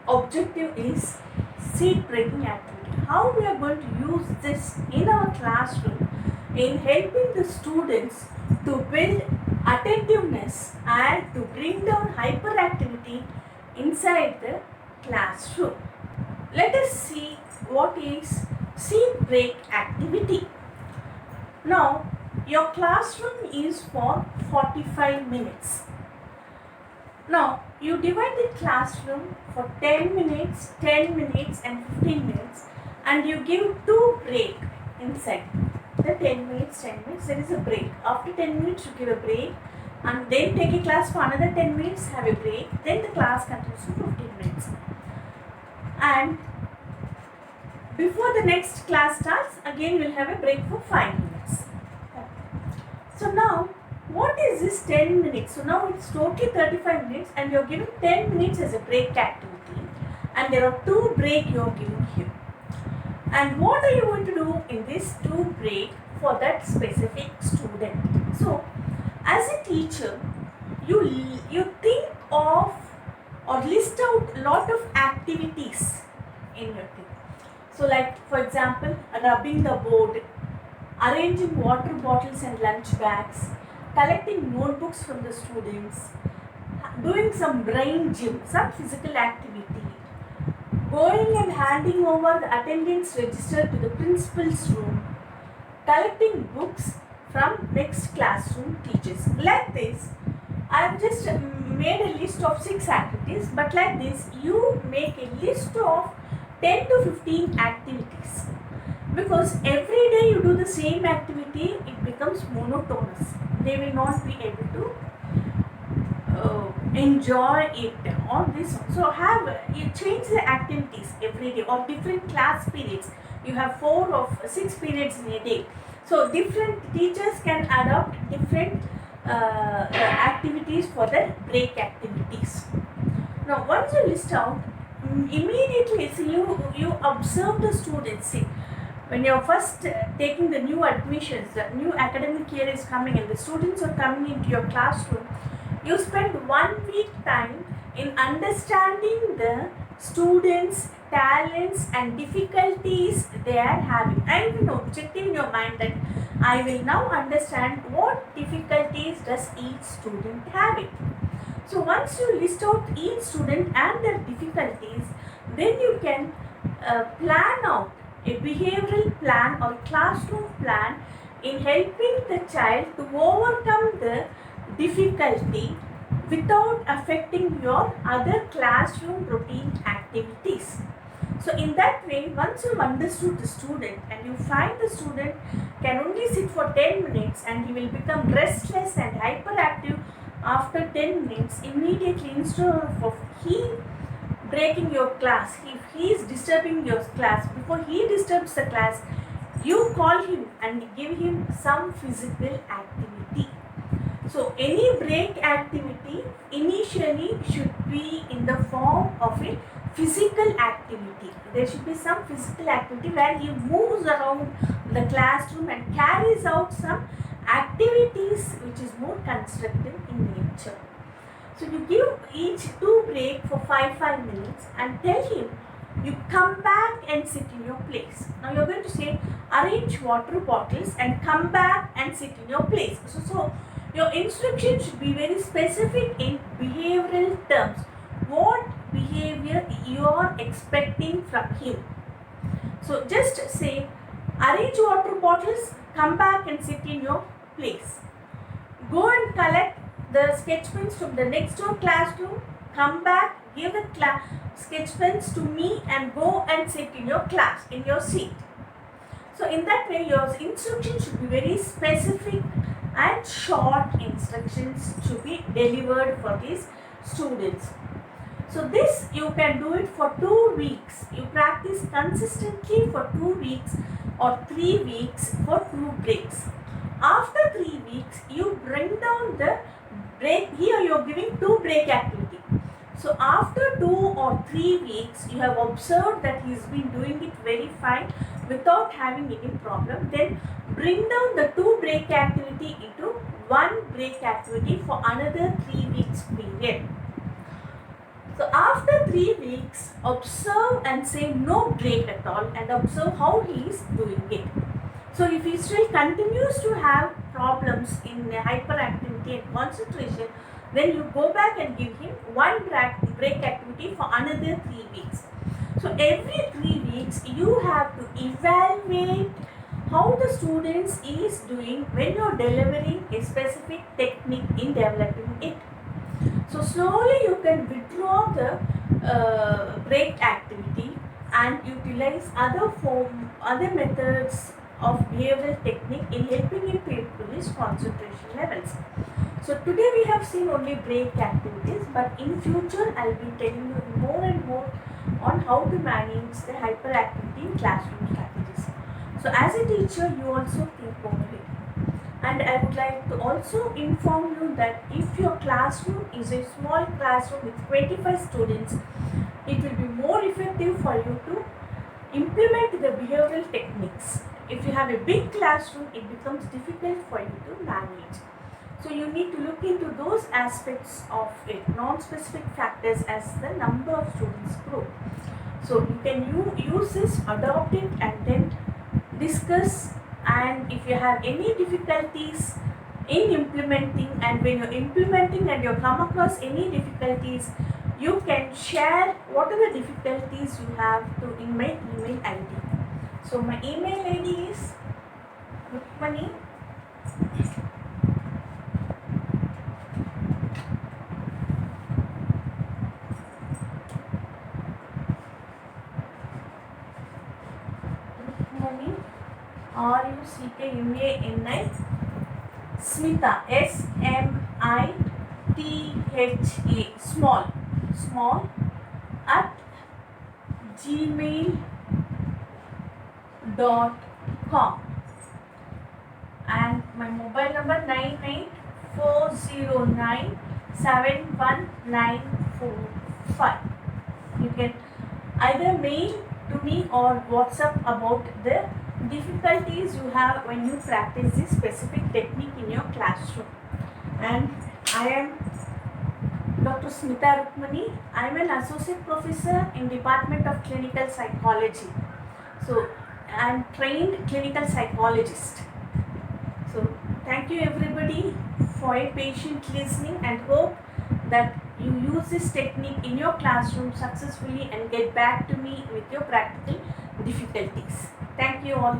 objective is seed breaking activity. How we are going to use this in our classroom in helping the students to build attentiveness and to bring down hyperactivity inside the classroom. Let us see what is seed break activity. Now, your classroom is for 45 minutes. Now, you divide the classroom for 10 minutes, 10 minutes and 15 minutes and you give 2 break inside. The 10 minutes, there is a break. After 10 minutes, you give a break and then take a class for another 10 minutes, have a break. Then the class continues for 15 minutes. And before the next class starts, again we'll have a break for 5 minutes. So now, what is this 10 minutes? So now it's totally 35 minutes and you're giving 10 minutes as a break activity and there are 2 break you're giving here. And what are you going to do in this 2 break for that specific student? So, as a teacher, you think of or list out a lot of activities in your thing. So like for example, rubbing the board, arranging water bottles and lunch bags, collecting notebooks from the students, doing some brain gym, some physical activity, going and handing over the attendance register to the principal's room, collecting books from next classroom teachers. Like this, I have just made a list of 6 activities, but like this, you make a list of 10 to 15 activities. Because every day you do the same activity, it becomes monotonous. They will not be able to enjoy it on this one. So you change the activities every day or different class periods. You have 4 or 6 periods in a day. So different teachers can adopt different activities for the break activities. Now once you list out, immediately see you observe the students. See, when you're first taking the new admissions, the new academic year is coming and the students are coming into your classroom, you spend 1 week time in understanding the students' talents and difficulties they are having. I have an objective in your mind that I will now understand what difficulties does each student have it. So once you list out each student and their difficulties, then you can plan out a behavioral plan or classroom plan in helping the child to overcome the difficulty without affecting your other classroom routine activities. So in that way, once you've understood the student and you find the student can only sit for 10 minutes and he will become restless and hyperactive after 10 minutes, immediately instead of he breaking your class, if he is disturbing your class, before he disturbs the class, you call him and give him some physical activity. So any break activity initially should be in the form of a physical activity. There should be some physical activity where he moves around the classroom and carries out some activities which is more constructive in nature. So you give each 2 break for 5 minutes and tell him you come back and sit in your place. Now you are going to say arrange water bottles and come back and sit in your place. So your instruction should be very specific in behavioral terms. What behavior you are expecting from him. So just say arrange water bottles, come back and sit in your place. Go and collect the sketch pens from the next door classroom, come back, give the sketch pens to me and go and sit in your class, in your seat. So in that way your instruction should be very specific and short instructions to be delivered for these students. So this you can do it for 2 weeks. You practice consistently for 2 weeks or 3 weeks for 2 breaks. After 3 weeks, you bring down the break. Here you are giving 2 break activity. So after 2 or 3 weeks, you have observed that he has been doing it very fine without having any problem. Then bring down the 2 break activity into 1 break activity for another 3 weeks period. So after 3 weeks, observe and say no break at all and observe how he is doing it. So if he still continues to have problems in hyperactivity and concentration, then you go back and give him one break activity for another 3 weeks. So every 3 weeks you have to evaluate how the students is doing when you are delivering a specific technique in developing it. So slowly you can withdraw the break activity and utilize other methods of behavioral technique in helping him to improve his concentration levels. So today we have seen only break activities, but in future I'll be telling you more and more on how to manage the hyperactivity in classroom strategies. So as a teacher, you also think over it. And I would like to also inform you that if your classroom is a small classroom with 25 students, it will be more effective for you to implement the behavioral techniques. If you have a big classroom, it becomes difficult for you to manage. So you need to look into those aspects of it, non-specific factors as the number of students grow. So you can use this, adopt it, and then discuss. And if you have any difficulties in implementing, and when you're implementing and you come across any difficulties, you can share what are the difficulties you have to in my email ID. So my email ID is Rukmani RUCKMANI Smita SMITHA small at gmail.com, and my mobile number 9840971945. You can either mail to me or WhatsApp about the difficulties you have when you practice this specific technique in your classroom. And I am Dr. Smita Rukmani. I am an associate professor in Department of Clinical Psychology. So I am trained clinical psychologist. So thank you everybody for a patient listening, and hope that you use this technique in your classroom successfully and get back to me with your practical difficulties. Thank you all.